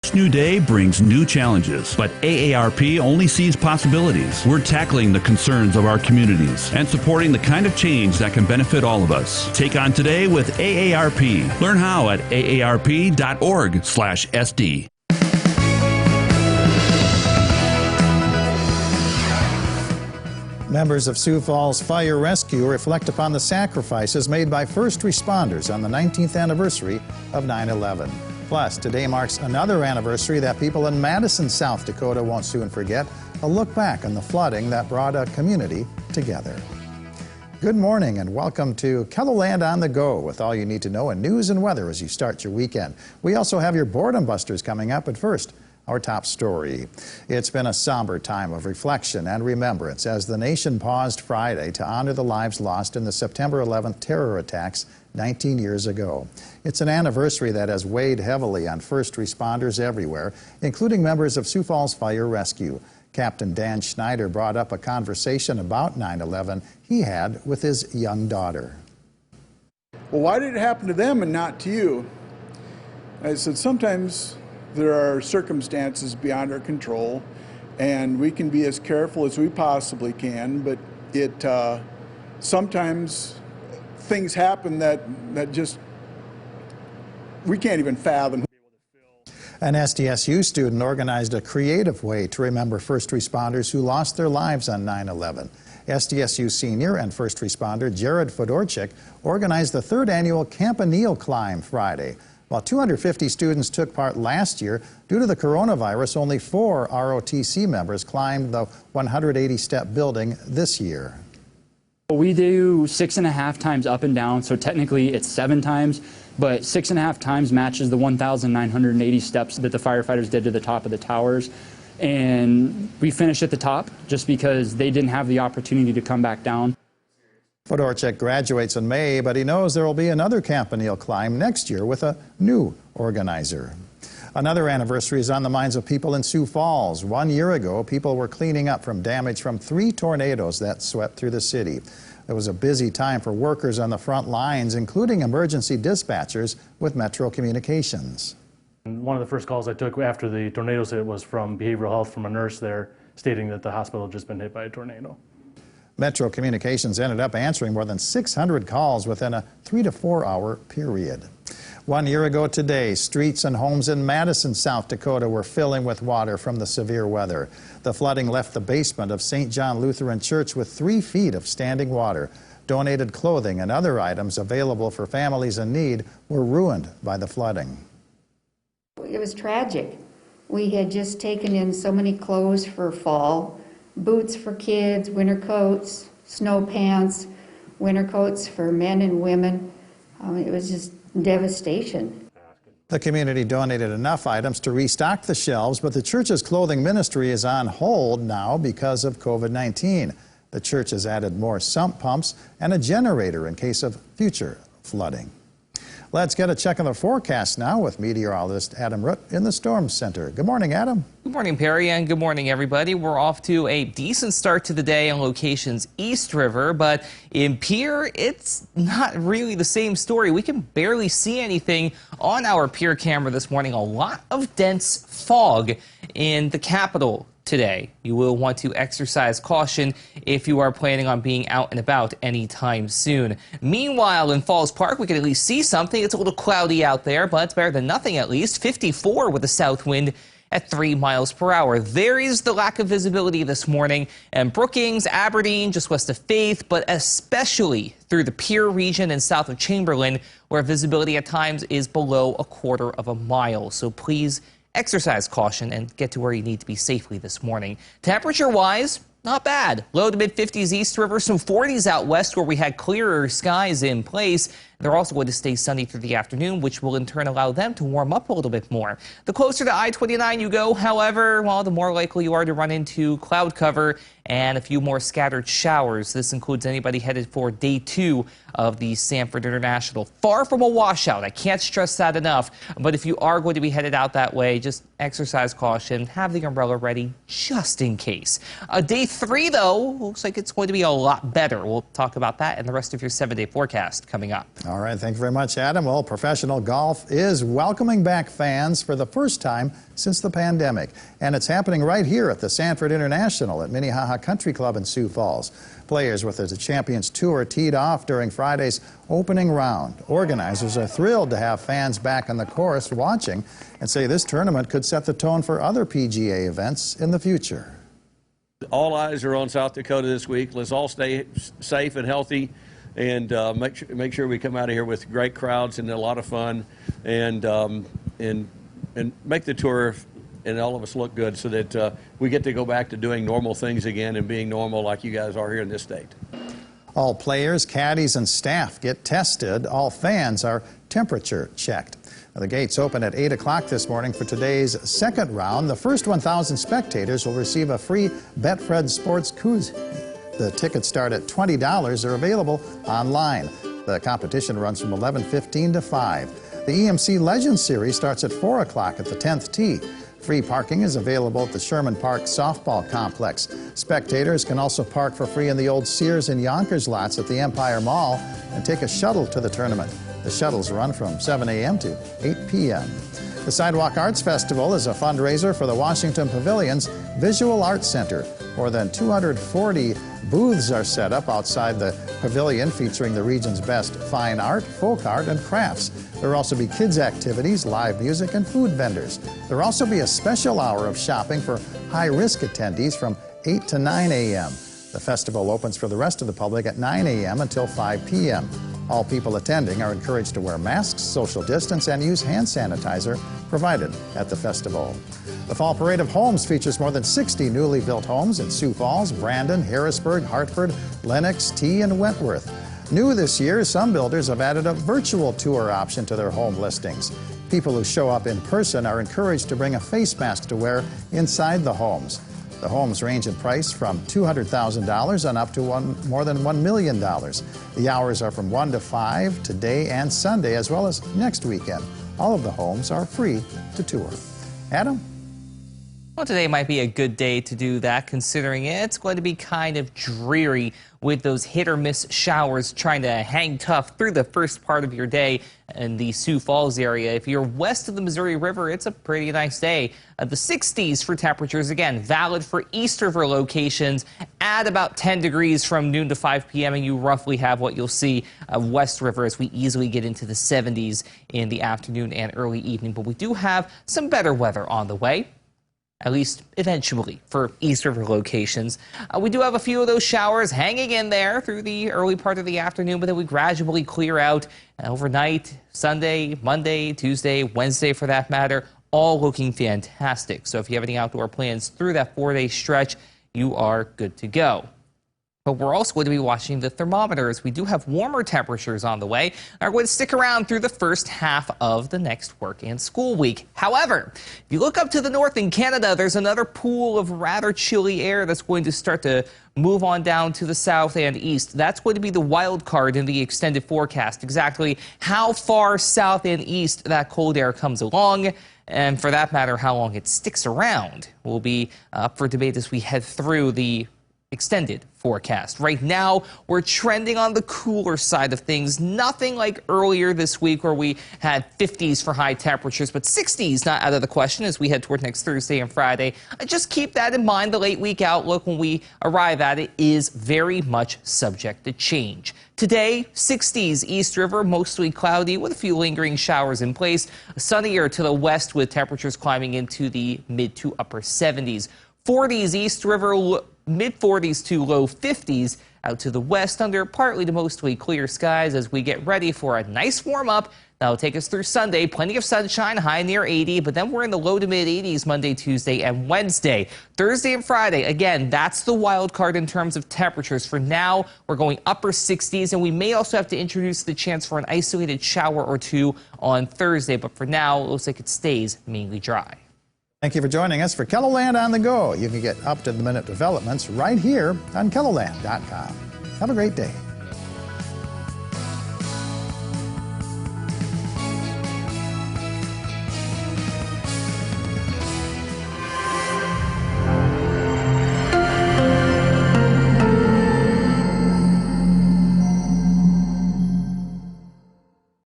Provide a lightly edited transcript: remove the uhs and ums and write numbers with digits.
Each new day brings new challenges, but AARP only sees possibilities. We're tackling the concerns of our communities and supporting the kind of change that can benefit all of us. Take on today with AARP. Learn how at aarp.org/SD. Members of Sioux Falls Fire Rescue reflect upon the sacrifices made by first responders on the 19th anniversary of 9/11. Plus, today marks another anniversary that people in Madison, South Dakota won't soon forget, a look back on the flooding that brought a community together. Good morning and welcome to KELOLAND on the Go with all you need to know in news and weather as you start your weekend. We also have your boredom busters coming up, but first, our top story. It's been a somber time of reflection and remembrance as the nation paused Friday to honor the lives lost in the September 11th terror attacks 19 years ago. It's an anniversary that has weighed heavily on first responders everywhere, including members of Sioux Falls Fire Rescue. Captain Dan Schneider brought up a conversation about 9/11 he had with his young daughter. Well, why did it happen to them and not to you? I said, sometimes there are circumstances beyond our control, and we can be as careful as we possibly can, but sometimes things happen that just we can't even fathom. An SDSU student organized a creative way to remember first responders who lost their lives on 9/11. SDSU senior and first responder Jared Fedorchik organized the third annual Campanile Climb Friday. While 250 students took part last year, due to the coronavirus, only 4 ROTC members climbed the 180-step building this year. We do 6.5 times up and down, so technically it's 7 times, but 6.5 times matches the 1,980 steps that the firefighters did to the top of the towers. And we finished at the top just because they didn't have the opportunity to come back down. Fedorchik graduates in May, but he knows there will be another Campanile climb next year with a new organizer. Another anniversary is on the minds of people in Sioux Falls. 1 year ago, people were cleaning up from damage from 3 tornadoes that swept through the city. It was a busy time for workers on the front lines, including emergency dispatchers with Metro Communications. One of the first calls I took after the tornadoes hit was from behavioral health, from a nurse there, stating that the hospital had just been hit by a tornado. Metro Communications ended up answering more than 600 calls within a 3 to 4 hour period. 1 year ago today, streets and homes in Madison, South Dakota were filling with water from the severe weather. The flooding left the basement of St. John Lutheran Church with 3 feet of standing water. Donated clothing and other items available for families in need were ruined by the flooding. It was tragic. We had just taken in so many clothes for fall, boots for kids, winter coats, snow pants, winter coats for men and women. It was just devastation. The community donated enough items to restock the shelves, but the church's clothing ministry is on hold now because of COVID-19. The church has added more sump pumps and a generator in case of future flooding. Let's get a check on the forecast now with meteorologist Adam Root in the Storm Center. Good morning, Adam. Good morning, Perry, and good morning, everybody. We're off to a decent start to the day on locations East River, but in Pierre, it's not really the same story. We can barely see anything on our Pierre camera this morning. A lot of dense fog in the capital today. You will want to exercise caution if you are planning on being out and about anytime soon. Meanwhile, in Falls Park, we can at least see something. It's a little cloudy out there, but it's better than nothing at least. 54 with a south wind at 3 miles per hour. There is the lack of visibility this morning, and Brookings, Aberdeen, just west of Faith, but especially through the Pierre region and south of Chamberlain, where visibility at times is below 1/4 of a mile. So please exercise caution and get to where you need to be safely this morning. Temperature-wise, not bad. Low to mid-50s East River, some 40s out west where we had clearer skies in place. They're also going to stay sunny through the afternoon, which will in turn allow them to warm up a little bit more. The closer to I-29 you go, however, well, the more likely you are to run into cloud cover and a few more scattered showers. This includes anybody headed for day 2 of the Sanford International. Far from a washout. I can't stress that enough. But if you are going to be headed out that way, just exercise caution. Have the umbrella ready just in case. Day 3, though, looks like it's going to be a lot better. We'll talk about that and the rest of your 7-day forecast coming up. All right, thank you very much, Adam. Well, professional golf is welcoming back fans for the first time since the pandemic. And it's happening right here at the Sanford International at Minnehaha Country Club in Sioux Falls. Players with the Champions Tour teed off during Friday's opening round. Organizers are thrilled to have fans back on the course watching and say this tournament could set the tone for other PGA events in the future. All eyes are on South Dakota this week. Let's all stay safe and healthy, and make sure we come out of here with great crowds and a lot of fun, and make the tour and all of us look good, so that we get to go back to doing normal things again and being normal like you guys are here in this state. All players, caddies, and staff get tested. All fans are temperature checked. Now, the gates open at 8 o'clock this morning for today's second round. The first 1,000 spectators will receive a free Betfred Sports koozie. The tickets start at $20. They're available online. The competition runs from 11:15 to 5. The EMC Legends Series starts at 4 o'clock at the 10th tee. Free parking is available at the Sherman Park Softball Complex. Spectators can also park for free in the old Sears and Yonkers lots at the Empire Mall and take a shuttle to the tournament. The shuttles run from 7 a.m. to 8 p.m. The Sidewalk Arts Festival is a fundraiser for the Washington Pavilion's Visual Arts Center. More than 240 booths are set up outside the pavilion featuring the region's best fine art, folk art, and crafts. There will also be kids' activities, live music, and food vendors. There will also be a special hour of shopping for high-risk attendees from 8 to 9 a.m. The festival opens for the rest of the public at 9 a.m. until 5 p.m. All people attending are encouraged to wear masks, social distance, and use hand sanitizer provided at the festival. The Fall Parade of Homes features more than 60 newly built homes in Sioux Falls, Brandon, Harrisburg, Hartford, Lenox, T, and Wentworth. New this year, some builders have added a virtual tour option to their home listings. People who show up in person are encouraged to bring a face mask to wear inside the homes. The homes range in price from $200,000 on up to more than $1 million. The hours are from 1 to 5 today and Sunday, as well as next weekend. All of the homes are free to tour. Adam? Well, today might be a good day to do that, considering it's going to be kind of dreary with those hit-or-miss showers trying to hang tough through the first part of your day in the Sioux Falls area. If you're west of the Missouri River, it's a pretty nice day. The 60s for temperatures, again, valid for East River locations at about 10 degrees from noon to 5 p.m., and you roughly have what you'll see of West River as we easily get into the 70s in the afternoon and early evening. But we do have some better weather on the way, at least eventually, for East River locations. We do have a few of those showers hanging in there through the early part of the afternoon, but then we gradually clear out overnight, Sunday, Monday, Tuesday, Wednesday for that matter, all looking fantastic. So if you have any outdoor plans through that 4-day stretch, you are good to go. But we're also going to be watching the thermometers. We do have warmer temperatures on the way and are going to stick around through the first half of the next work and school week. However, if you look up to the north in Canada, there's another pool of rather chilly air that's going to start to move on down to the south and east. That's going to be the wild card in the extended forecast. Exactly how far south and east that cold air comes along, and for that matter, how long it sticks around, will be up for debate as we head through the extended forecast. Right now, we're trending on the cooler side of things. Nothing like earlier this week where we had 50s for high temperatures, but 60s not out of the question as we head toward next Thursday and Friday. Just keep that in mind. The late week outlook when we arrive at it is very much subject to change. Today, 60s East River, mostly cloudy with a few lingering showers in place. Sunnier to the west with temperatures climbing into the mid to upper 70s. 40s East River, mid-40s to low 50s out to the west under partly to mostly clear skies as we get ready for a nice warm-up. That'll take us through Sunday. Plenty of sunshine, high near 80, but then we're in the low to mid-80s Monday, Tuesday, and Wednesday. Thursday and Friday, again, that's the wild card in terms of temperatures. For now, we're going upper 60s, and we may also have to introduce the chance for an isolated shower or two on Thursday, but for now, it looks like it stays mainly dry. Thank you for joining us for KELOLAND on the Go. You can get up-to-the-minute developments right here on KELOLAND.com. Have a great day.